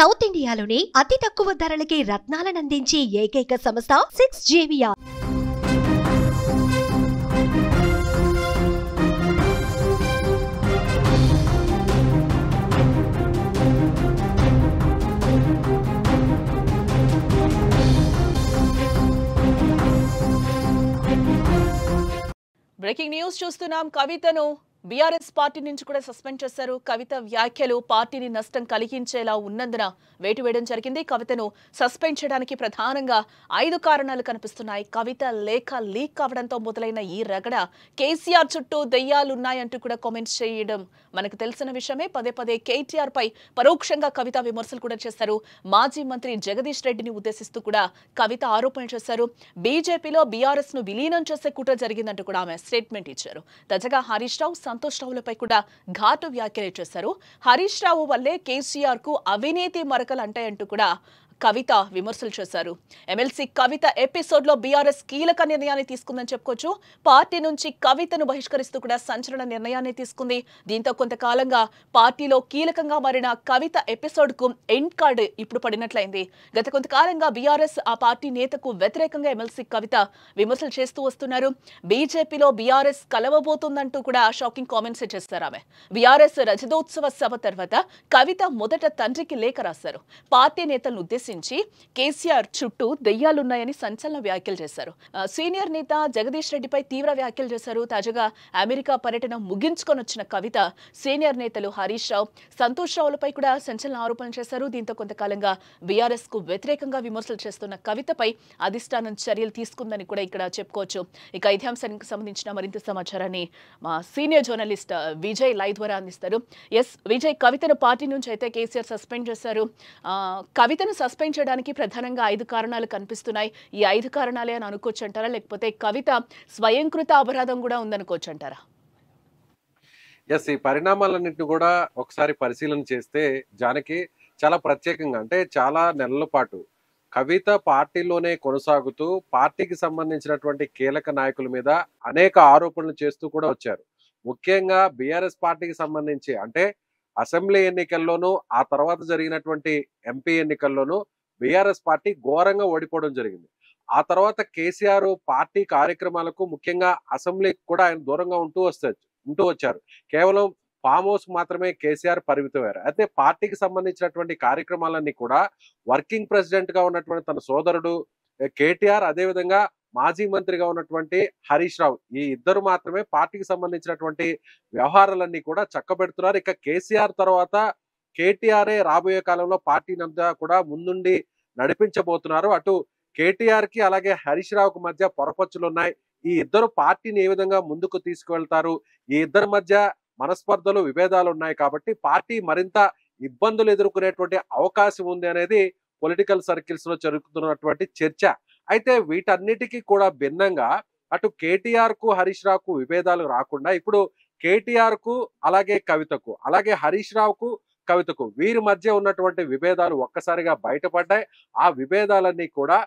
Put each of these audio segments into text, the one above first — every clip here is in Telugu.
సౌత్ ఇండియాలోనే అతి తక్కువ ధరలకి రత్నాలనందించే ఏకైక సంస్థ 6JVR. బ్రేకింగ్ న్యూస్ చూస్తున్నాం. కవితను బీఆర్ఎస్ పార్టీ నుంచి కూడా సస్పెండ్ చేశారు. కవిత వ్యాఖ్యలు పార్టీని నష్టం కలిగించేలా ఉన్నందున వేటు వేయడం జరిగింది. కవితను సస్పెండ్ చేయడానికి ప్రధానంగా 5 కారణాలు కనిపిస్తున్నాయి. కవిత లేఖ లీక్ కావడంతో మొదలైన ఈ రగడ కేసీఆర్ చుట్టూ దెయ్యాలున్నాయంటూ కూడా కామెంట్స్ చేయడం మనకు తెలిసిన విషయమే. పదే పదే కేటీఆర్ పై పరోక్షంగా కవిత విమర్శలు కూడా చేశారు. మాజీ మంత్రి జగదీష్ రెడ్డిని ఉద్దేశిస్తూ కూడా కవిత ఆరోపణలు చేశారు. బీజేపీలో బీఆర్ఎస్ ను విలీనం చేసే కుట్ర జరిగిందంటూ కూడా ఆమె స్టేట్మెంట్ ఇచ్చారు. తాజాగా హరీష్ రావు, సంతోష్ రావులపై కూడా ఘాటు వ్యాఖ్యలు చేశారు. హరీష్ రావు వల్లే కేసీఆర్ కు అవినీతి మరకలు అంటాయంటూ కూడా కవిత విమర్శలు చేశారు. ఎమ్మెల్సీ కవిత ఎపిసోడ్ లో బీఆర్ఎస్ కీలక నిర్ణయాన్ని తీసుకుందని చెప్పుకోవచ్చు. పార్టీ నుంచి కవితను బహిష్కరిస్తూ కూడా సంచలన నిర్ణయాన్ని తీసుకుంది. దీంతో కొంతకాలంగా పార్టీలో కీలకంగా మారిన కవిత ఎపిసోడ్ కు ఎండ్ కార్డ్ ఇప్పుడు పడినట్లయింది. గత కొంతకాలంగా బీఆర్ఎస్ ఆ పార్టీ నేతకు వ్యతిరేకంగా ఎమ్మెల్సీ కవిత విమర్శలు చేస్తూ వస్తున్నారు. బీజేపీలో బీఆర్ఎస్ కలవబోతుందంటూ కూడా షాకింగ్ కామెంట్స్ చేస్తారు ఆమె. బీఆర్ఎస్ రజతోత్సవ సభ తర్వాత కవిత మొదట తండ్రికి లేఖ రాశారు. పార్టీ నేతలను ఉద్దేశించి కేసీఆర్ చుట్టూ దెయ్యాలున్నాయని సంచలన వ్యాఖ్యలు చేశారు. సీనియర్ నేత జగదీష్ రెడ్డిపై తీవ్ర వ్యాఖ్యలు చేశారు. తాజాగా అమెరికా పర్యటన ముగించుకొని వచ్చిన కవిత సీనియర్ నేతలు హరీష్ రావు, సంతోష్ రావులపై కూడా సంచలన ఆరోపణలు చేశారు. దీంతో కొంతకాలంగా బీఆర్ఎస్ కు వ్యతిరేకంగా విమర్శలు చేస్తున్న కవితపై అధిష్టానం చర్యలు తీసుకుందని కూడా ఇక్కడ చెప్పుకోవచ్చు. ఇక ఇదే అంశానికి సంబంధించిన మరింత సమాచారాన్ని మా సీనియర్ జర్నలిస్ట్ విజయ్ లైవ్ ద్వారా అందిస్తారు. ఎస్ విజయ్, కవితను పార్టీ నుంచి అయితే కేసీఆర్ సస్పెండ్ చేశారు. కవితను సస్పెండ్ చేయడానికి ప్రధానంగా 5 కారణాలు కనిపిస్తున్నాయి. ఈ 5 కారణాలే అని అనుకోవచ్చు అంటారా, లేకపోతే కవిత స్వయంకృత అపరాధం కూడా ఉందనుకోవచ్చు అంటారా? ఎస్, ఈ పరిణామాలన్నింటినీ కూడా ఒకసారి పరిశీలన చేస్తే జానకి చాలా ప్రత్యేకంగా, అంటే చాలా నెలల పాటు కవిత పార్టీలోనే కొనసాగుతూ పార్టీకి సంబంధించినటువంటి కీలక నాయకుల మీద అనేక ఆరోపణలు చేస్తూ కూడా వచ్చారు. ముఖ్యంగా బీఆర్ఎస్ పార్టీకి సంబంధించి, అంటే అసెంబ్లీ ఎన్నికల్లోనూ ఆ తర్వాత జరిగినటువంటి ఎంపీ ఎన్నికల్లోనూ బీఆర్ఎస్ పార్టీ ఘోరంగా ఓడిపోవడం జరిగింది. ఆ తర్వాత కేసీఆర్ పార్టీ కార్యక్రమాలకు, ముఖ్యంగా అసెంబ్లీకి కూడా ఆయన దూరంగా ఉంటూ వచ్చారు. కేవలం ఫామ్ హౌస్ మాత్రమే కేసీఆర్ పరిమితమయ్యారు. అయితే పార్టీకి సంబంధించినటువంటి కార్యక్రమాలన్నీ కూడా వర్కింగ్ ప్రెసిడెంట్ గా ఉన్నటువంటి తన సోదరుడు కేటీఆర్, అదేవిధంగా మాజీ మంత్రిగా ఉన్నటువంటి హరీష్ రావు, ఈ ఇద్దరు మాత్రమే పార్టీకి సంబంధించినటువంటి వ్యవహారాలన్నీ కూడా చక్కబెడుతున్నారు. ఇక కేసీఆర్ తర్వాత కేటీఆర్ఏ రాబోయే కాలంలో పార్టీని అంతా కూడా ముందుండి నడిపించబోతున్నారు. అటు కేటీఆర్ కి అలాగే హరీష్ రావుకు మధ్య పొరపచ్చులు ఉన్నాయి. ఈ ఇద్దరు పార్టీని ఏ విధంగా ముందుకు తీసుకువెళ్తారు, ఈ ఇద్దరి మధ్య మనస్పర్ధలు, విభేదాలు ఉన్నాయి. కాబట్టి పార్టీ మరింత ఇబ్బందులు ఎదుర్కొనేటువంటి అవకాశం ఉంది అనేది పొలిటికల్ సర్కిల్స్ లో జరుగుతున్నటువంటి చర్చ. అయితే వీటన్నిటికీ కూడా భిన్నంగా అటు కేటీఆర్ కు హరీష్ రావుకు విభేదాలు రాకుండా ఇప్పుడు కేటీఆర్ కు అలాగే కవితకు, అలాగే హరీష్ రావుకు కవితకు, వీరి మధ్య ఉన్నటువంటి విభేదాలు ఒక్కసారిగా బయటపడ్డాయి. ఆ విభేదాలన్నీ కూడా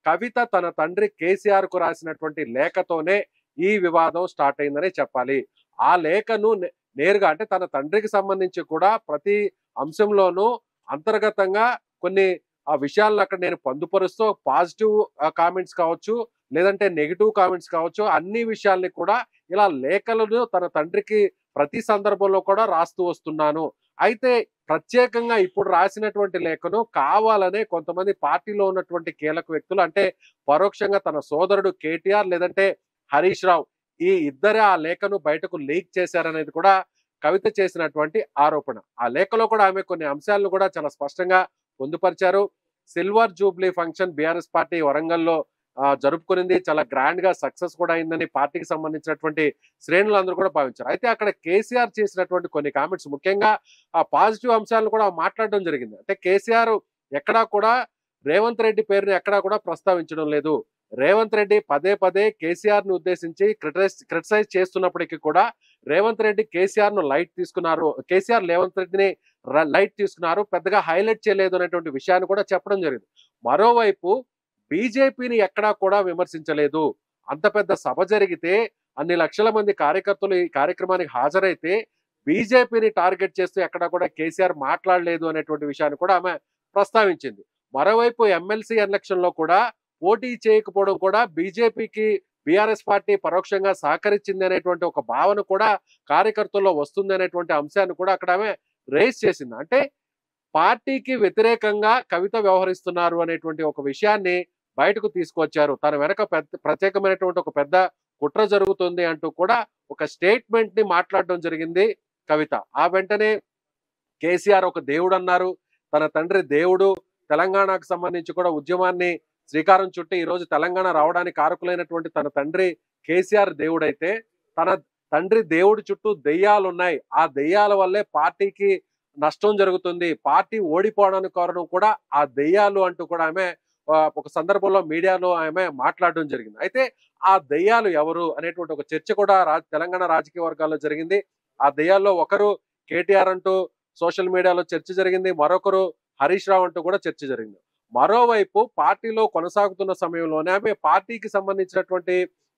కవిత తన తండ్రి కేసీఆర్ కు రాసినటువంటి లేఖతోనే ఈ వివాదం స్టార్ట్ అయిందనే చెప్పాలి. ఆ లేఖను నేరుగా, అంటే తన తండ్రికి సంబంధించి కూడా ప్రతి అంశంలోనూ అంతర్గతంగా కొన్ని ఆ విషయాలను అక్కడ నేను పొందుపరుస్తూ పాజిటివ్ కామెంట్స్ కావచ్చు, లేదంటే నెగిటివ్ కామెంట్స్ కావచ్చు, అన్ని విషయాల్ని కూడా ఇలా లేఖలను తన తండ్రికి ప్రతి సందర్భంలో కూడా రాస్తూ వస్తున్నాను. అయితే ప్రత్యేకంగా ఇప్పుడు రాసినటువంటి లేఖను కావాలనే కొంతమంది పార్టీలో ఉన్నటువంటి కీలక వ్యక్తులు, అంటే పరోక్షంగా తన సోదరుడు కేటీఆర్ లేదంటే హరీష్ రావు, ఈ ఇద్దరే ఆ లేఖను బయటకు లీక్ చేశారనేది కూడా కవిత చేసినటువంటి ఆరోపణ. ఆ లేఖలో కూడా ఆమె కొన్ని అంశాలను కూడా చాలా స్పష్టంగా పొందుపరిచారు. Silver Jubilee function BRS party వరంగల్లో జరుపుకునింది, చాలా గ్రాండ్ గా సక్సెస్ కూడా అయిందని పార్టీకి సంబంధించినటువంటి శ్రేణులందరూ కూడా భావించారు. అయితే అక్కడ కేసీఆర్ చేసినటువంటి కొన్ని కామెంట్స్, ముఖ్యంగా ఆ పాజిటివ్ అంశాలను కూడా మాట్లాడడం జరిగింది. అంటే కేసీఆర్ ఎక్కడా కూడా రేవంత్ రెడ్డి పేరుని ఎక్కడా కూడా ప్రస్తావించడం లేదు. రేవంత్ రెడ్డి పదే పదే కేసీఆర్ ను ఉద్దేశించి క్రిటిసైజ్ చేస్తున్నప్పటికీ కూడా రేవంత్ రెడ్డి కేసీఆర్ ను లైట్ తీసుకున్నారు, కేసీఆర్ రేవంత్ రెడ్డిని లైట్ తీసుకున్నారు, పెద్దగా హైలైట్ చేయలేదు అనేటువంటి విషయాన్ని కూడా చెప్పడం జరిగింది. మరోవైపు బీజేపీని ఎక్కడా కూడా విమర్శించలేదు. అంత పెద్ద సభ జరిగితే, అన్ని లక్షల మంది కార్యకర్తలు ఈ కార్యక్రమానికి హాజరైతే బీజేపీని టార్గెట్ చేస్తూ ఎక్కడా కూడా కేసీఆర్ మాట్లాడలేదు అనేటువంటి విషయాన్ని కూడా ఆమె ప్రస్తావించింది. మరోవైపు ఎమ్మెల్సీ ఎలక్షన్ లో కూడా పోటీ చేయకపోవడం కూడా బీజేపీకి బీఆర్ఎస్ పార్టీ పరోక్షంగా సహకరించింది అనేటువంటి ఒక భావన కూడా కార్యకర్తల్లో వస్తుంది అనేటువంటి అంశాన్ని కూడా అక్కడ ఆమె రేస్ చేసింది. అంటే పార్టీకి వ్యతిరేకంగా కవిత వ్యవహరిస్తున్నారు అనేటువంటి ఒక విషయాన్ని బయటకు తీసుకొచ్చారు. తన వెనక ప్రత్యేకమైనటువంటి ఒక పెద్ద కుట్ర జరుగుతుంది అంటూ కూడా ఒక స్టేట్మెంట్ ని మాట్లాడడం జరిగింది కవిత. ఆ వెంటనే కేసీఆర్ ఒక దేవుడు అన్నారు, తన తండ్రి దేవుడు, తెలంగాణకు సంబంధించి కూడా ఉద్యమాన్ని శ్రీకారం చుట్టి ఈ రోజు తెలంగాణ రావడానికి కారకులైనటువంటి తన తండ్రి కేసీఆర్ దేవుడైతే తన తండ్రి దేవుడి చుట్టూ దెయ్యాలు ఉన్నాయి, ఆ దెయ్యాల వల్లే పార్టీకి నష్టం జరుగుతుంది, పార్టీ ఓడిపోవడానికి కారణం కూడా ఆ దెయ్యాలు అంటూ కూడా ఆమె ఒక సందర్భంలో మీడియాలో ఆమె మాట్లాడడం జరిగింది. అయితే ఆ దెయ్యాలు ఎవరు అనేటువంటి ఒక చర్చ కూడా తెలంగాణ రాజకీయ వర్గాల్లో జరిగింది. ఆ దెయ్యాల్లో ఒకరు కేటీఆర్ అంటూ సోషల్ మీడియాలో చర్చ జరిగింది, మరొకరు హరీష్ రావు అంటూ కూడా చర్చ జరిగింది. మరోవైపు పార్టీలో కొనసాగుతున్న సమయంలోనే ఆమె పార్టీకి సంబంధించినటువంటి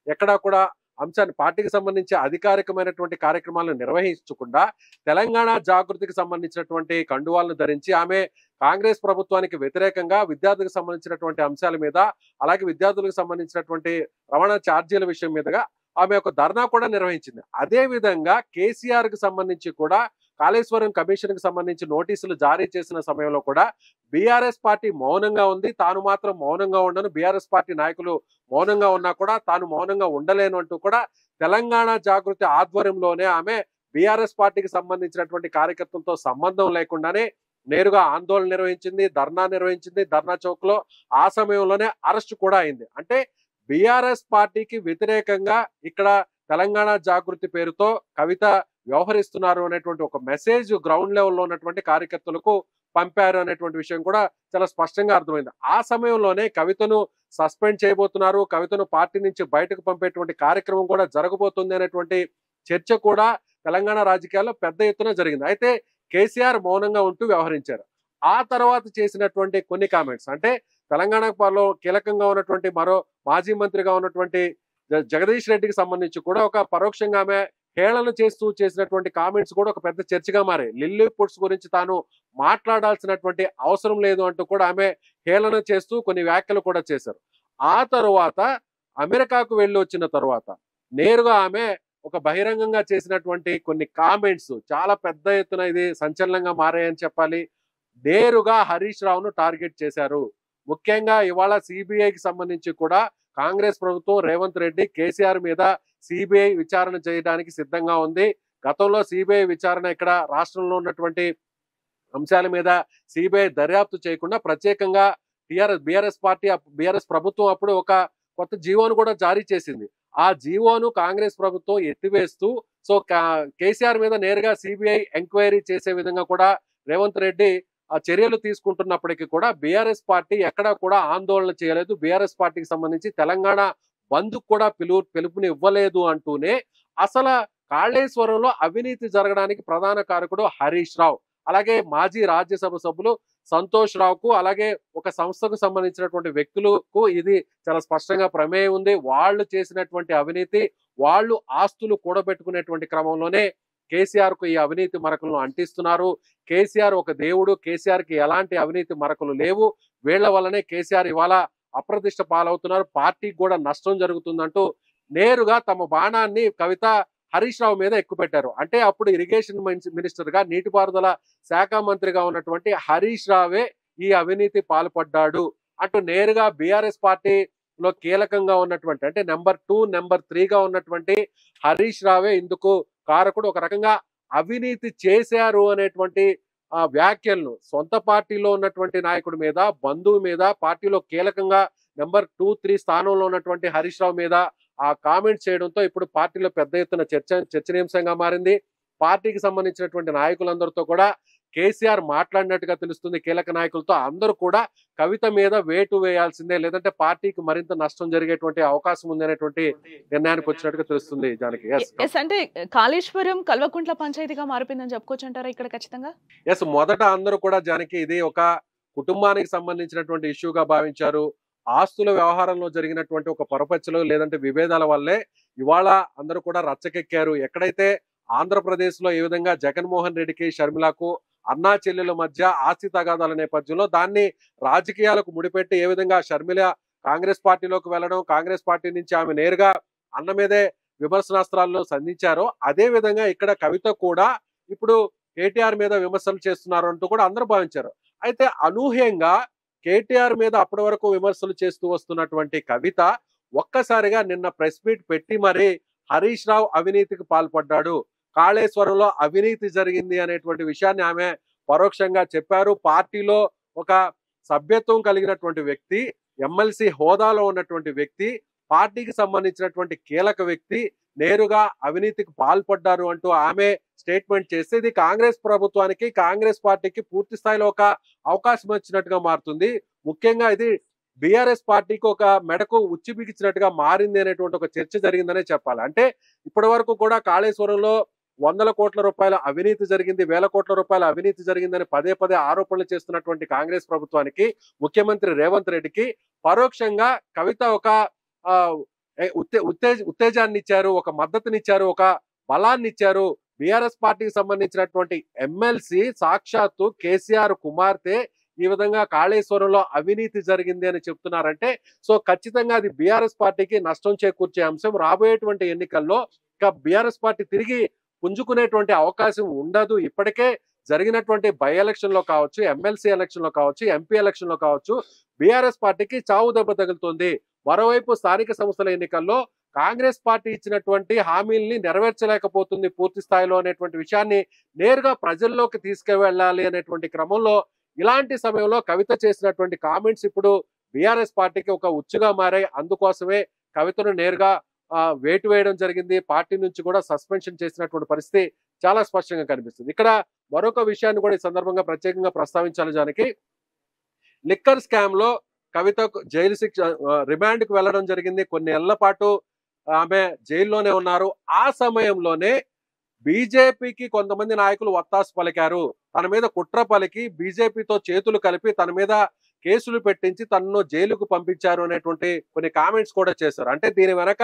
ఎక్కడా కూడా అంశాన్ని పార్టీకి సంబంధించి అధికారికమైనటువంటి కార్యక్రమాలను నిర్వహించకుండా తెలంగాణ జాగృతికి సంబంధించినటువంటి కండువాలను ధరించి ఆమె కాంగ్రెస్ ప్రభుత్వానికి వ్యతిరేకంగా విద్యార్థులకు సంబంధించినటువంటి అంశాల మీద, అలాగే విద్యార్థులకు సంబంధించినటువంటి రవాణా ఛార్జీల విషయం మీదుగా ఆమె ఒక ధర్నా కూడా నిర్వహించింది. అదే విధంగా కేసీఆర్ కి సంబంధించి కూడా కాళేశ్వరం కమిషన్ కి సంబంధించి నోటీసులు జారీ చేసిన సమయంలో కూడా బీఆర్ఎస్ పార్టీ మౌనంగా ఉంది, తాను మాత్రం మౌనంగా ఉండను, బీఆర్ఎస్ పార్టీ నాయకులు మౌనంగా ఉన్నా కూడా తాను మౌనంగా ఉండలేను అంటూ కూడా తెలంగాణ జాగృతి ఆధ్వర్యంలోనే ఆమె బీఆర్ఎస్ పార్టీకి సంబంధించినటువంటి కార్యకర్తలతో సంబంధం లేకుండానే నేరుగా ఆందోళన నిర్వహించింది, ధర్నా నిర్వహించింది. ధర్నా చౌక్ లో ఆ సమయంలోనే అరెస్ట్ కూడా అయింది. అంటే బీఆర్ఎస్ పార్టీకి వ్యతిరేకంగా ఇక్కడ తెలంగాణ జాగృతి పేరుతో కవిత వ్యవహరిస్తున్నారు అనేటువంటి ఒక మెసేజ్ గ్రౌండ్ లెవెల్లో ఉన్నటువంటి కార్యకర్తలకు పంపారు అనేటువంటి విషయం కూడా చాలా స్పష్టంగా అర్థమైంది. ఆ సమయంలోనే కవితను సస్పెండ్ చేయబోతున్నారు, కవితను పార్టీ నుంచి బయటకు పంపేటువంటి కార్యక్రమం కూడా జరగబోతుంది అనేటువంటి చర్చ కూడా తెలంగాణ రాజకీయాల్లో పెద్ద ఎత్తున జరిగింది. అయితే కేసీఆర్ మౌనంగా ఉంటూ వ్యవహరించారు. ఆ తర్వాత చేసినటువంటి కొన్ని కామెంట్స్, అంటే తెలంగాణలో కీలకంగా ఉన్నటువంటి మరో మాజీ మంత్రిగా ఉన్నటువంటి జగదీష్ రెడ్డికి సంబంధించి కూడా ఒక పరోక్షంగా ఆమె హేళన చేస్తూ చేసినటువంటి కామెంట్స్ కూడా ఒక పెద్ద చర్చగా మారాయి. లిల్లీ పుట్స్ గురించి తాను మాట్లాడాల్సినటువంటి అవసరం లేదు అంటూ కూడా ఆమె హేళన చేస్తూ కొన్ని వ్యాఖ్యలు కూడా చేశారు. ఆ తరువాత అమెరికాకు వెళ్ళి వచ్చిన తర్వాత నేరుగా ఆమె ఒక బహిరంగంగా చేసినటువంటి కొన్ని కామెంట్స్ చాలా పెద్ద ఎత్తున ఇది సంచలనంగా మారాయని చెప్పాలి. నేరుగా హరీష్ రావును టార్గెట్ చేశారు. ముఖ్యంగా ఇవాళ సిబిఐకి సంబంధించి కూడా కాంగ్రెస్ ప్రభుత్వం రేవంత్ రెడ్డి కేసీఆర్ మీద సిబిఐ విచారణ చేయడానికి సిద్ధంగా ఉంది. గతంలో సిబిఐ విచారణ ఇక్కడ రాష్ట్రంలో ఉన్నటువంటి అంశాల మీద సిబిఐ దర్యాప్తు చేయకుండా ప్రత్యేకంగా బీఆర్ఎస్ ప్రభుత్వం అప్పుడు ఒక కొత్త జీవోను కూడా జారీ చేసింది. ఆ జీవోను కాంగ్రెస్ ప్రభుత్వం ఎత్తివేస్తూ సో కేసీఆర్ మీద నేరుగా సిబిఐ ఎంక్వైరీ చేసే విధంగా కూడా రేవంత్ రెడ్డి ఆ చర్యలు తీసుకుంటున్నప్పటికీ కూడా బీఆర్ఎస్ పార్టీ ఎక్కడా కూడా ఆందోళన చేయలేదు. బీఆర్ఎస్ పార్టీకి సంబంధించి తెలంగాణ బంద్ కూడా పిలుపుని ఇవ్వలేదు అంటూనే అసలు కాళేశ్వరంలో అవినీతి జరగడానికి ప్రధాన కారకుడు హరీష్ రావు, అలాగే మాజీ రాజ్యసభ సభ్యులు సంతోష్ రావుకు, అలాగే ఒక సంస్థకు సంబంధించినటువంటి వ్యక్తులకు ఇది చాలా స్పష్టంగా ప్రమేయం ఉంది. వాళ్ళు చేసినటువంటి అవినీతి, వాళ్ళు ఆస్తులు కూడబెట్టుకునేటువంటి క్రమంలోనే కేసీఆర్ కు ఈ అవినీతి మరకలను అంటిస్తున్నారు. కేసీఆర్ ఒక దేవుడు, కేసీఆర్ కి ఎలాంటి అవినీతి మరకలు లేవు, వీళ్ల వల్లనే కేసీఆర్ ఇవాళ అప్రతిష్ట పాలవుతున్నారు, పార్టీకి కూడా నష్టం జరుగుతుందంటూ నేరుగా తమ బాణాన్ని కవిత హరీష్ రావు మీద ఎక్కుపెట్టారు. అంటే అప్పుడు ఇరిగేషన్ మినిస్టర్ గా, నీటిపారుదల శాఖ మంత్రిగా ఉన్నటువంటి హరీష్ రావే ఈ అవినీతి పాల్పడ్డాడు అంటూ నేరుగా బీఆర్ఎస్ పార్టీలో కీలకంగా ఉన్నటువంటి అంటే నెంబర్ 2, నెంబర్ 3గా ఉన్నటువంటి హరీష్ రావే ఇందుకు కారకుడు. ఒక రకంగా అవినీతి చేశారు అనేటువంటి వ్యాఖ్యలను సొంత పార్టీలో ఉన్నటువంటి నాయకుడి మీద, బంధువు మీద, పార్టీలో కీలకంగా నెంబర్ 2, 3 స్థానంలో ఉన్నటువంటి హరీష్ రావు మీద ఆ కామెంట్ చేయడంతో ఇప్పుడు పార్టీలో పెద్ద ఎత్తున చర్చనీయాంశంగా మారింది. పార్టీకి సంబంధించినటువంటి నాయకులందరితో కూడా కేసీఆర్ మాట్లాడినట్టుగా తెలుస్తుంది. కీలక నాయకులతో అందరూ కూడా కవిత మీద వేటు వేయాల్సిందే, లేదంటే పార్టీకి మరింత నష్టం జరిగేటువంటి అవకాశం ఉంది అనేటువంటి నిర్ణయానికి వచ్చినట్టుగా తెలుస్తుంది. జానకి అంటే కాళేశ్వరం కల్వకుంట్ల పంచాయతీగా మారిపోయిందని చెప్పుకోవచ్చు అంటారా ఇక్కడ ఖచ్చితంగా? మొదట అందరూ కూడా జానకి ఇది ఒక కుటుంబానికి సంబంధించినటువంటి ఇష్యూగా భావించారు. ఆస్తుల వ్యవహారంలో జరిగినటువంటి ఒక పొరపచ్చలు లేదంటే విభేదాల వల్లే ఇవాళ అందరూ కూడా రచ్చకెక్కారు. ఎక్కడైతే ఆంధ్రప్రదేశ్ లో ఏ విధంగా జగన్మోహన్ రెడ్డికి, షర్మిలకు అన్నా చెల్లెల మధ్య ఆస్తి తగాదాల నేపథ్యంలో దాన్ని రాజకీయాలకు ముడిపెట్టి ఏ విధంగా షర్మిల కాంగ్రెస్ పార్టీలోకి వెళ్ళడం, కాంగ్రెస్ పార్టీ నుంచి ఆమె నేరుగా అన్న మీదే విమర్శనాస్త్రాలను సంధించారో అదే విధంగా ఇక్కడ కవిత కూడా ఇప్పుడు కేటీఆర్ మీద విమర్శలు చేస్తున్నారు అంటూ కూడా అందరూ భావించారు. అయితే అనూహ్యంగా కేటీఆర్ మీద అప్పటి వరకు విమర్శలు చేస్తూ వస్తున్నటువంటి కవిత ఒక్కసారిగా నిన్న ప్రెస్ మీట్ పెట్టి మరి హరీష్ రావు అవినీతికి పాల్పడ్డాడు, కాళేశ్వరంలో అవినీతి జరిగింది అనేటువంటి విషయాన్ని ఆమె పరోక్షంగా చెప్పారు. పార్టీలో ఒక సభ్యత్వం కలిగినటువంటి వ్యక్తి, ఎమ్మెల్సీ హోదాలో ఉన్నటువంటి వ్యక్తి, పార్టీకి సంబంధించినటువంటి కీలక వ్యక్తి నేరుగా అవినీతికి పాల్పడ్డారు అంటూ ఆమె స్టేట్మెంట్ చేస్తే ఇది కాంగ్రెస్ ప్రభుత్వానికి, కాంగ్రెస్ పార్టీకి పూర్తి స్థాయిలో ఒక అవకాశం వచ్చినట్టుగా మారుతుంది. ముఖ్యంగా ఇది బీఆర్ఎస్ పార్టీకి ఒక మెడకు ఉచ్చి బిగించినట్టుగా మారింది అనేటువంటి ఒక చర్చ జరిగిందనే చెప్పాలి. అంటే ఇప్పటి వరకు కూడా కాళేశ్వరంలో 100 కోట్ల రూపాయల అవినీతి జరిగింది, 1000 కోట్ల రూపాయల అవినీతి జరిగిందని పదే పదే ఆరోపణలు చేస్తున్నటువంటి కాంగ్రెస్ ప్రభుత్వానికి, ముఖ్యమంత్రి రేవంత్ రెడ్డికి పరోక్షంగా కవిత ఒక ఉత్తేజాన్ని ఇచ్చారు, ఒక మద్దతునిచ్చారు, ఒక బలాన్ని ఇచ్చారు. బీఆర్ఎస్ పార్టీకి సంబంధించినటువంటి ఎమ్మెల్సీ సాక్షాత్తు కేసీఆర్ కుమార్తె ఈ విధంగా కాళేశ్వరంలో అవినీతి జరిగింది అని చెప్తున్నారంటే సో ఖచ్చితంగా అది బీఆర్ఎస్ పార్టీకి నష్టం చేకూర్చే అంశం. రాబోయేటువంటి ఎన్నికల్లో ఇక బీఆర్ఎస్ పార్టీ తిరిగి పుంజుకునేటువంటి అవకాశం ఉండదు. ఇప్పటికే జరిగినటువంటి బై ఎలక్షన్ లో కావచ్చు, ఎమ్మెల్సీ ఎలక్షన్ లో కావచ్చు, ఎంపీ ఎలక్షన్ లో కావచ్చు బీఆర్ఎస్ పార్టీకి చావు దెబ్బ తగులుతుంది. మరోవైపు స్థానిక సంస్థల ఎన్నికల్లో కాంగ్రెస్ పార్టీ ఇచ్చినటువంటి హామీల్ని నెరవేర్చలేకపోతుంది పూర్తి స్థాయిలో అనేటువంటి విషయాన్ని నేరుగా ప్రజల్లోకి తీసుకువెళ్ళాలి అనేటువంటి క్రమంలో ఇలాంటి సమయంలో కవిత చేసినటువంటి కామెంట్స్ ఇప్పుడు బీఆర్ఎస్ పార్టీకి ఒక ఉచ్చుగా మారాయి. అందుకోసమే కవితను నేరుగా వేటు వేయడం జరిగింది. పార్టీ నుంచి కూడా సస్పెన్షన్ చేసినటువంటి పరిస్థితి చాలా స్పష్టంగా కనిపిస్తుంది. ఇక్కడ మరొక విషయాన్ని కూడా ఈ సందర్భంగా ప్రత్యేకంగా ప్రస్తావించాలి. జానకి, లిక్కర్ స్కామ్ లో కవిత జైలు శిక్ష రిమాండ్ కు వెళ్లడం జరిగింది. కొన్ని నెలల పాటు ఆమె జైల్లోనే ఉన్నారు. ఆ సమయంలోనే బీజేపీకి కొంతమంది నాయకులు వత్తాసు పలికారు. తన మీద కుట్ర పలికి బీజేపీతో చేతులు కలిపి తన మీద కేసులు పెట్టించి తనను జైలుకు పంపించారు అనేటువంటి కొన్ని కామెంట్స్ కూడా చేశారు. అంటే దీని వెనక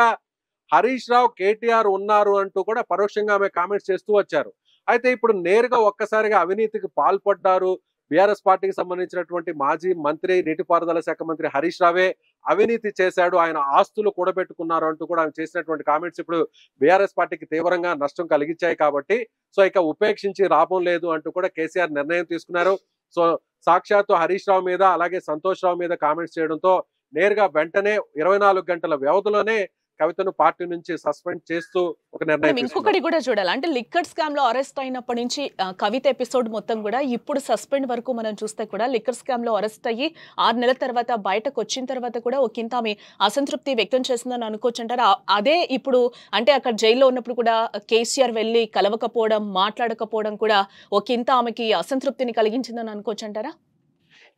హరీష్ రావు, కేటీఆర్ ఉన్నారు అంటూ కూడా పరోక్షంగా ఆమె కామెంట్స్ చేస్తూ వచ్చారు. అయితే ఇప్పుడు నేరుగా ఒక్కసారిగా అవినీతికి పాల్పడ్డారు, బీఆర్ఎస్ పార్టీకి సంబంధించినటువంటి మాజీ మంత్రి, నీటిపారుదల శాఖ మంత్రి హరీష్ రావే అవినీతి చేశాడు, ఆయన ఆస్తులు కూడబెట్టుకున్నారు అంటూ కూడా ఆమె చేసినటువంటి కామెంట్స్ ఇప్పుడు బీఆర్ఎస్ పార్టీకి తీవ్రంగా నష్టం కలిగించాయి. కాబట్టి సో ఇక ఉపేక్షించి లాభం లేదు అంటూ కూడా కేసీఆర్ నిర్ణయం తీసుకున్నారు. సో సాక్షాత్తు హరీష్ రావు మీద అలాగే సంతోష్ రావు మీద కామెంట్స్ చేయడంతో నేరుగా వెంటనే 24 గంటల వ్యవధిలోనే కవితను పార్టీ నుంచి సస్పెండ్ చేస్తూ ఒక నిర్ణయం. ఇంకొకటి కూడా చూడాలి, అంటే లిక్కర్ స్కామ్ లో అరెస్ట్ అయినప్పటి నుంచి కవిత ఎపిసోడ్ మొత్తం కూడా ఇప్పుడు సస్పెండ్ వరకు మనం చూస్తే కూడా లిక్కర్ స్కామ్ లో అరెస్ట్ అయ్యి 6 నెలల తర్వాత బయటకు వచ్చిన తర్వాత కూడా ఒకంత ఆమె అసంతృప్తి వ్యక్తం చేసిందని అనుకోవచ్చు అంటారా? అదే ఇప్పుడు అంటే అక్కడ జైల్లో ఉన్నప్పుడు కూడా కేసీఆర్ వెళ్ళి కలవకపోవడం, మాట్లాడకపోవడం కూడా ఒకంత ఆమెకి అసంతృప్తిని కలిగించిందని అనుకోవచ్చు అంటారా?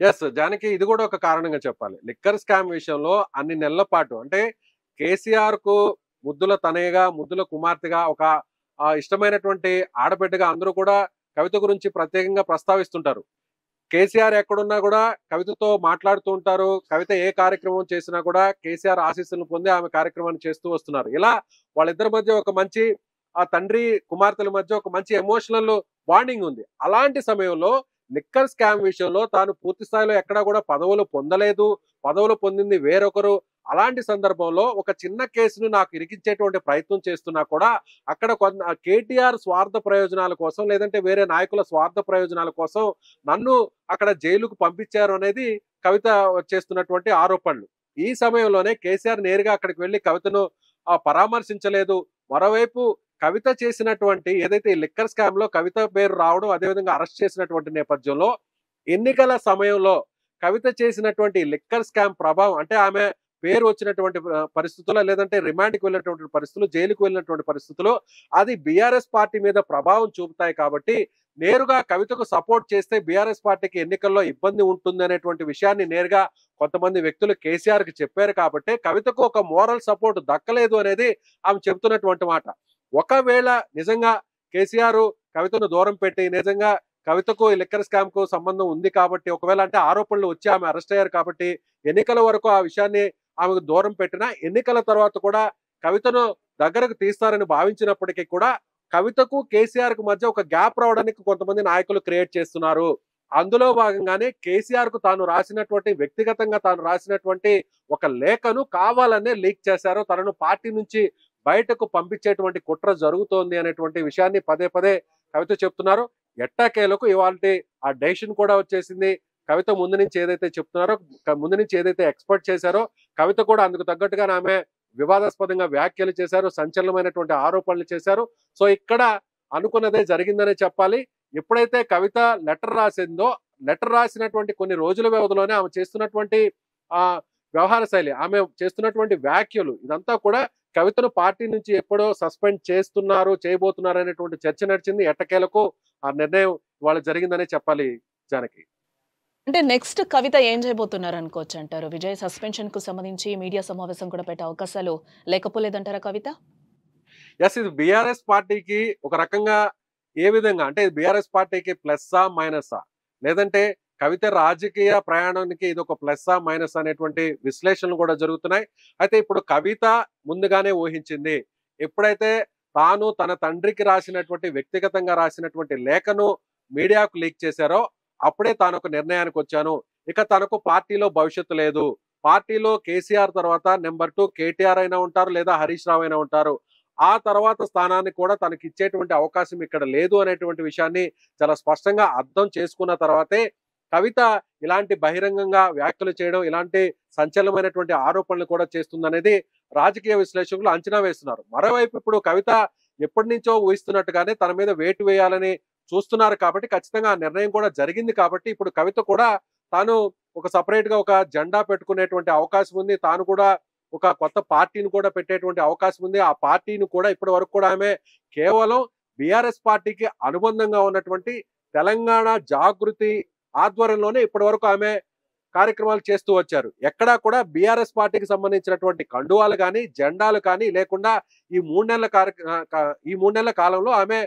ఎస్ జానకి, ఇది కూడా ఒక కారణంగా చెప్పాలి. లిక్కర్ స్కామ్ విషయంలో అన్ని నెలల పాటు అంటే కేసీఆర్ కు ముద్దుల తనయగా, ముద్దుల కుమార్తెగా, ఒక ఇష్టమైనటువంటి ఆడబిడ్డగా అందరూ కూడా కవిత గురించి ప్రత్యేకంగా ప్రస్తావిస్తుంటారు. కేసీఆర్ ఎక్కడున్నా కూడా కవితతో మాట్లాడుతూ ఉంటారు. కవిత ఏ కార్యక్రమం చేసినా కూడా కేసీఆర్ ఆశీస్సులను పొంది ఆమె కార్యక్రమాన్ని చేస్తూ వస్తున్నారు. ఇలా వాళ్ళిద్దరి మధ్య ఒక మంచి తండ్రి కుమార్తెల మధ్య ఒక మంచి ఎమోషనల్ బాండింగ్ ఉంది. అలాంటి సమయంలో లిక్కర్ స్కామ్ విషయంలో తాను పూర్తి స్థాయిలో ఎక్కడా కూడా పదవులు పొందలేదు, పదవులు పొందింది వేరొకరు. అలాంటి సందర్భంలో ఒక చిన్న కేసును నాకు ఇరికించేటువంటి ప్రయత్నం చేస్తున్నా కూడా అక్కడ కేటీఆర్ స్వార్థ ప్రయోజనాల కోసం లేదంటే వేరే నాయకుల స్వార్థ ప్రయోజనాల కోసం నన్ను అక్కడ జైలుకు పంపించారు అనేది కవిత చేస్తున్నటువంటి ఆరోపణలు. ఈ సమయంలోనే కేసీఆర్ నేరుగా అక్కడికి వెళ్లి కవితను పరామర్శించలేదు. మరోవైపు కవిత చేసినటువంటి ఏదైతే లిక్కర్ స్కామ్ లో కవిత పేరు రావడం, అదేవిధంగా అరెస్ట్ చేసినటువంటి నేపథ్యంలో ఎన్నికల సమయంలో కవిత చేసినటువంటి లిక్కర్ స్కామ్ ప్రభావం అంటే ఆమె పేరు వచ్చినటువంటి పరిస్థితుల్లో లేదంటే రిమాండ్కి వెళ్ళినటువంటి పరిస్థితులు, జైలుకు వెళ్ళినటువంటి పరిస్థితులు అది బీఆర్ఎస్ పార్టీ మీద ప్రభావం చూపుతాయి. కాబట్టి నేరుగా కవితకు సపోర్ట్ చేస్తే బీఆర్ఎస్ పార్టీకి ఎన్నికల్లో ఇబ్బంది ఉంటుంది అనేటువంటి విషయాన్ని నేరుగా కొంతమంది వ్యక్తులు కేసీఆర్ కి చెప్పారు. కాబట్టి కవితకు ఒక మోరల్ సపోర్ట్ దక్కలేదు అనేది ఆమె చెబుతున్నటువంటి మాట. ఒకవేళ నిజంగా కేసీఆర్ కవితను దూరం పెట్టి నిజంగా కవితకు లిక్కర్ స్కామ్ కు సంబంధం ఉంది కాబట్టి ఒకవేళ అంటే ఆరోపణలు వచ్చి ఆమె అరెస్ట్ అయ్యారు కాబట్టి ఎన్నికల వరకు ఆ విషయాన్ని ఆమెకు దూరం పెట్టినా ఎన్నికల తర్వాత కూడా కవితను దగ్గరకు తీస్తారని భావించినప్పటికీ కూడా కవితకు కేసీఆర్ కు మధ్య ఒక గ్యాప్ రావడానికి కొంతమంది నాయకులు క్రియేట్ చేస్తున్నారు. అందులో భాగంగానే కేసీఆర్ కు తాను రాసినటువంటి వ్యక్తిగతంగా తాను రాసినటువంటి ఒక లేఖను కావాలనే లీక్ చేశారు. తనను పార్టీ నుంచి బయటకు పంపించేటువంటి కుట్ర జరుగుతోంది అనేటువంటి విషయాన్ని పదే పదే కవిత చెప్తున్నారు. ఎట్టాకేలకు ఇవాల్టి ఆ డెసిషన్ కూడా వచ్చేసింది. కవిత ముందు నుంచి ఏదైతే చెప్తున్నారో, ముందు నుంచి ఏదైతే ఎక్స్పెక్ట్ చేశారో, కవిత కూడా అందుకు తగ్గట్టుగా ఆమె వివాదాస్పదంగా వ్యాఖ్యలు చేశారు, సంచలనమైనటువంటి ఆరోపణలు చేశారు. సో ఇక్కడ అనుకున్నదే జరిగిందనే చెప్పాలి. ఎప్పుడైతే కవిత లెటర్ రాసిందో, లెటర్ రాసినటువంటి కొన్ని రోజుల వ్యవధిలోనే ఆమె చేస్తున్నటువంటి ఆ వ్యవహార శైలి, ఆమె చేస్తున్నటువంటి వ్యాఖ్యలు, ఇదంతా కూడా కవితను పార్టీ నుంచి ఎప్పుడో సస్పెండ్ చేస్తున్నారు, చేయబోతున్నారు అనేటువంటి చర్చ నడిచింది. ఎట్టకేలకు ఆ నిర్ణయం ఇవాళ జరిగిందనే చెప్పాలి జానకి. అంటే నెక్స్ట్ కవిత ఏం చేయబోతున్నారు అనుకోవచ్చు అంటారు? విజయ్ సస్పెన్షన్ కు సంబంధించి మీడియా సమావేశం కూడా పెట్టే అవకాశాలు లేకపోలేదంటారా కవిత? ఇది బీఆర్ఎస్ పార్టీకి ఒక రకంగా ఏ విధంగా అంటే బీఆర్ఎస్ పార్టీకి ప్లస్సా మైనసా, లేదంటే కవిత రాజకీయ ప్రయాణానికి ఇది ఒక ప్లస్సా మైనస్ అనేటువంటి విశ్లేషణలు కూడా జరుగుతున్నాయి. అయితే ఇప్పుడు కవిత ముందుగానే ఊహించింది. ఎప్పుడైతే తాను తన తండ్రికి రాసినటువంటి వ్యక్తిగతంగా రాసినటువంటి లేఖను మీడియాకు లీక్ చేశారో అప్పుడే తాను ఒక నిర్ణయానికి వచ్చాను. ఇక తనకు పార్టీలో భవిష్యత్తు లేదు. పార్టీలో కేసీఆర్ తర్వాత నెంబర్ 2 కేటీఆర్ అయినా ఉంటారు, లేదా హరీష్ రావు అయినా ఉంటారు. ఆ తర్వాత స్థానాన్ని కూడా తనకి ఇచ్చేటువంటి అవకాశం ఇక్కడ లేదు అనేటువంటి విషయాన్ని చాలా స్పష్టంగా అర్థం చేసుకున్న తర్వాతే కవిత ఇలాంటి బహిరంగంగా వ్యాఖ్యలు చేయడం, ఇలాంటి సంచలనమైనటువంటి ఆరోపణలు కూడా చేస్తుందనేది రాజకీయ విశ్లేషకులు అంచనా వేస్తున్నారు. మరోవైపు ఇప్పుడు కవిత ఎప్పటి నుంచో ఊహిస్తున్నట్టుగానే తన మీద వేటు వేయాలని చూస్తున్నారు కాబట్టి ఖచ్చితంగా ఆ నిర్ణయం కూడా జరిగింది కాబట్టి ఇప్పుడు కవిత కూడా తాను ఒక సపరేట్ గా ఒక జెండా పెట్టుకునేటువంటి అవకాశం ఉంది. తాను కూడా ఒక కొత్త పార్టీని కూడా పెట్టేటువంటి అవకాశం ఉంది. ఆ పార్టీని కూడా ఇప్పటి వరకు కూడా ఆమె కేవలం బీఆర్ఎస్ పార్టీకి అనుబంధంగా ఉన్నటువంటి తెలంగాణ జాగృతి ఆధ్వర్యంలోనే ఇప్పటి వరకు ఆమె కార్యక్రమాలు చేస్తూ వచ్చారు. ఎక్కడా కూడా బీఆర్ఎస్ పార్టీకి సంబంధించినటువంటి కండువాలు కానీ, జెండాలు కానీ లేకుండా ఈ 3 నెలల కాలంలో ఆమె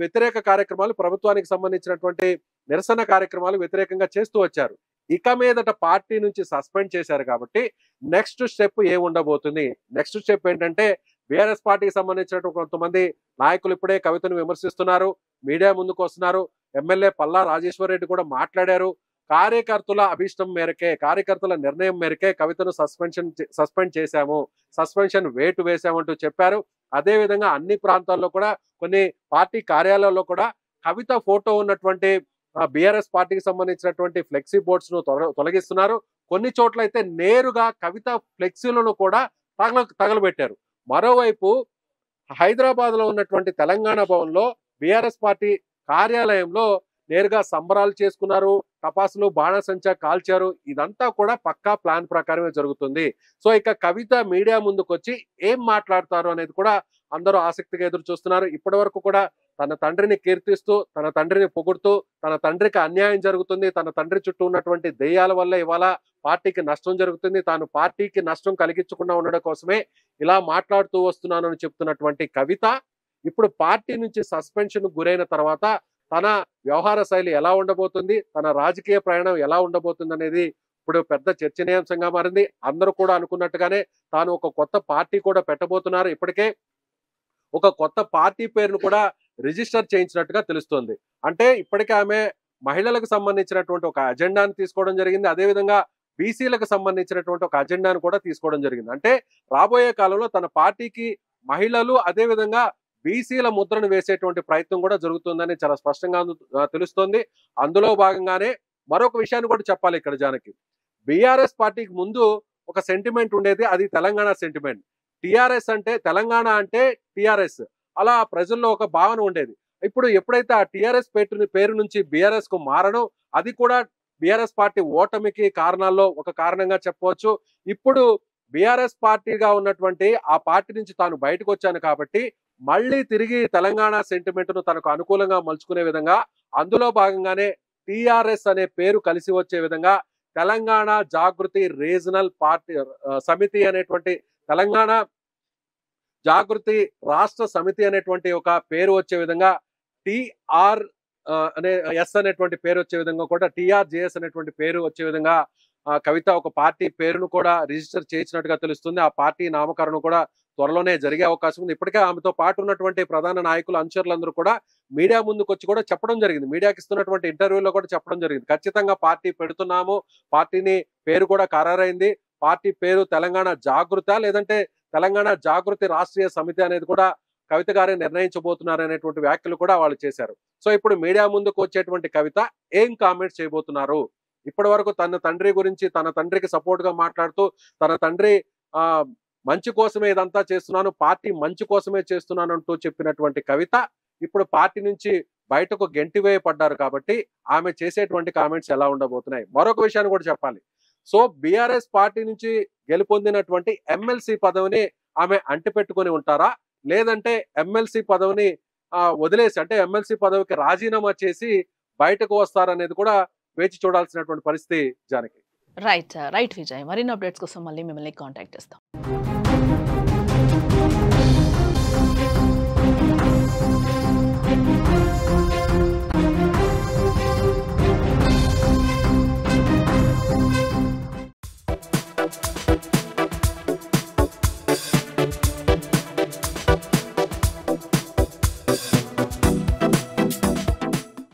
వ్యతిరేక కార్యక్రమాలు, ప్రభుత్వానికి సంబంధించినటువంటి నిరసన కార్యక్రమాలు వ్యతిరేకంగా చేస్తూ వచ్చారు. ఇక మీదట పార్టీ నుంచి సస్పెండ్ చేశారు కాబట్టి నెక్స్ట్ స్టెప్ ఏముండబోతుంది? నెక్స్ట్ స్టెప్ ఏంటంటే బీఆర్ఎస్ పార్టీకి సంబంధించినటువంటి కొంతమంది నాయకులు ఇప్పుడే కవితను విమర్శిస్తున్నారు, మీడియా ముందుకు వస్తున్నారు. ఎమ్మెల్యే పల్లా రాజేశ్వర్ రెడ్డి కూడా మాట్లాడారు. కార్యకర్తల అభిష్టం మేరకే, కార్యకర్తల నిర్ణయం మేరకే కవితను సస్పెండ్ చేశాము, సస్పెన్షన్ వేటు వేశామంటూ చెప్పారు. అదే విధంగా అన్ని ప్రాంతాల్లో కూడా కొన్ని పార్టీ కార్యాలయాల్లో కూడా కవిత ఫోటో ఉన్నటువంటి బీఆర్ఎస్ పార్టీకి సంబంధించినటువంటి ఫ్లెక్సీ బోర్డ్స్ ను తొలగిస్తున్నారు. కొన్ని చోట్ల అయితే నేరుగా కవిత ఫ్లెక్సీలను కూడా తగలబెట్టారు. మరోవైపు హైదరాబాద్ లో ఉన్నటువంటి తెలంగాణ భవన్ లో బీఆర్ఎస్ పార్టీ కార్యాలయంలో నేరుగా సంబరాలు చేసుకున్నారు, టపాసులు బాణసంచా కాల్చారు. ఇదంతా కూడా పక్కా ప్లాన్ ప్రకారమే జరుగుతుంది. సో ఇక కవిత మీడియా ముందుకు వచ్చి ఏం మాట్లాడతారు అనేది కూడా అందరూ ఆసక్తిగా ఎదురు చూస్తున్నారు. ఇప్పటి వరకు కూడా తన తండ్రిని కీర్తిస్తూ, తన తండ్రిని పొగుడుతూ, తన తండ్రికి అన్యాయం జరుగుతుంది, తన తండ్రి చుట్టూ ఉన్నటువంటి దెయ్యాల వల్ల ఇవాళ పార్టీకి నష్టం జరుగుతుంది, తాను పార్టీకి నష్టం కలిగించకుండా ఉండడం కోసమే ఇలా మాట్లాడుతూ వస్తున్నానని చెప్తున్నటువంటి కవిత ఇప్పుడు పార్టీ నుంచి సస్పెన్షన్ గురైన తర్వాత తన వ్యవహార శైలి ఎలా ఉండబోతుంది, తన రాజకీయ ప్రయాణం ఎలా ఉండబోతుంది అనేది ఇప్పుడు పెద్ద చర్చనీయాంశంగా మారింది. అందరూ కూడా అనుకున్నట్టుగానే తాను ఒక కొత్త పార్టీ కూడా పెట్టబోతున్నారు. ఇప్పటికే ఒక కొత్త పార్టీ పేరును కూడా రిజిస్టర్ చేయించినట్టుగా తెలుస్తోంది. అంటే ఇప్పటికే ఆమె మహిళలకు సంబంధించినటువంటి ఒక అజెండాను తీసుకోవడం జరిగింది. అదేవిధంగా బీసీలకు సంబంధించినటువంటి ఒక అజెండాను కూడా తీసుకోవడం జరిగింది. అంటే రాబోయే కాలంలో తన పార్టీకి మహిళలు అదేవిధంగా బీసీల ముద్రను వేసేటువంటి ప్రయత్నం కూడా జరుగుతుందని చాలా స్పష్టంగా తెలుస్తోంది. అందులో భాగంగానే మరొక విషయాన్ని కూడా చెప్పాలి ఇక్కడ జానకి. బీఆర్ఎస్ పార్టీకి ముందు ఒక సెంటిమెంట్ ఉండేది, అది తెలంగాణ సెంటిమెంట్. టిఆర్ఎస్ అంటే తెలంగాణ అంటే టిఆర్ఎస్, అలా ప్రజల్లో ఒక భావన ఉండేది. ఇప్పుడు ఎప్పుడైతే ఆ టిఆర్ఎస్ పేరు నుంచి బీఆర్ఎస్ కు మారడం, అది కూడా బీఆర్ఎస్ పార్టీ ఓటమికి కారణాల్లో ఒక కారణంగా చెప్పవచ్చు. ఇప్పుడు బీఆర్ఎస్ పార్టీగా ఉన్నటువంటి ఆ పార్టీ నుంచి తాను బయటకు వచ్చాను కాబట్టి మళ్ళీ తిరిగి తెలంగాణ సెంటిమెంట్ ను తనకు అనుకూలంగా మలుచుకునే విధంగా, అందులో భాగంగానే టిఆర్ఎస్ అనే పేరు కలిసి వచ్చే విధంగా తెలంగాణ జాగృతి రీజనల్ పార్టీ సమితి అనేటువంటి, తెలంగాణ జాగృతి రాష్ట్ర సమితి అనేటువంటి ఒక పేరు వచ్చే విధంగా, టిఆర్ అనే ఎస్ అనేటువంటి పేరు వచ్చే విధంగా కూడా, టిఆర్జేఎస్ అనేటువంటి పేరు వచ్చే విధంగా కవిత ఒక పార్టీ పేరును కూడా రిజిస్టర్ చేసినట్టుగా తెలుస్తుంది. ఆ పార్టీ నామకరణం కూడా త్వరలోనే జరిగే అవకాశం ఉంది. ఇప్పటికే ఆమెతో పాటు ఉన్నటువంటి ప్రధాన నాయకులు, అనుచరులందరూ కూడా మీడియా ముందుకు వచ్చి కూడా చెప్పడం జరిగింది. మీడియాకి ఇస్తున్నటువంటి ఇంటర్వ్యూలో కూడా చెప్పడం జరిగింది. ఖచ్చితంగా పార్టీ పెడుతున్నాము, పార్టీని పేరు కూడా ఖరారైంది, పార్టీ పేరు తెలంగాణ జాగృత లేదంటే తెలంగాణ జాగృతి రాష్ట్రీయ సమితి అనేది కూడా కవిత గారే నిర్ణయించబోతున్నారు అనేటువంటి వ్యాఖ్యలు కూడా వాళ్ళు చేశారు. సో ఇప్పుడు మీడియా ముందుకు వచ్చేటువంటి కవిత ఏం కామెంట్స్ చేయబోతున్నారు? ఇప్పటి వరకు తన తండ్రి గురించి, తన తండ్రికి సపోర్ట్ గా మాట్లాడుతూ, తన తండ్రి మంచి కోసమే ఇదంతా చేస్తున్నాను, పార్టీ మంచి కోసమే చేస్తున్నాను అంటూ చెప్పినటువంటి కవిత ఇప్పుడు పార్టీ నుంచి బయటకు గెంటివేయపడ్డారు. కాబట్టి ఆమె చేసేటువంటి కామెంట్స్ ఎలా ఉండబోతున్నాయి? మరొక విషయాన్ని కూడా చెప్పాలి. సో బీఆర్ఎస్ పార్టీ నుంచి గెలుపొందినటువంటి ఎమ్మెల్సీ పదవిని ఆమె అంటిపెట్టుకొని ఉంటారా, లేదంటే ఎమ్మెల్సీ పదవిని వదిలేసి, అంటే ఎమ్మెల్సీ పదవికి రాజీనామా చేసి బయటకు వస్తారనేది కూడా వేచి చూడాల్సినటువంటి పరిస్థితి జానకి. రైట్ విజయ్, మరిన్ని అప్డేట్స్ కోసం మళ్ళీ మిమ్మల్ని కాంటాక్ట్ చేస్తాం.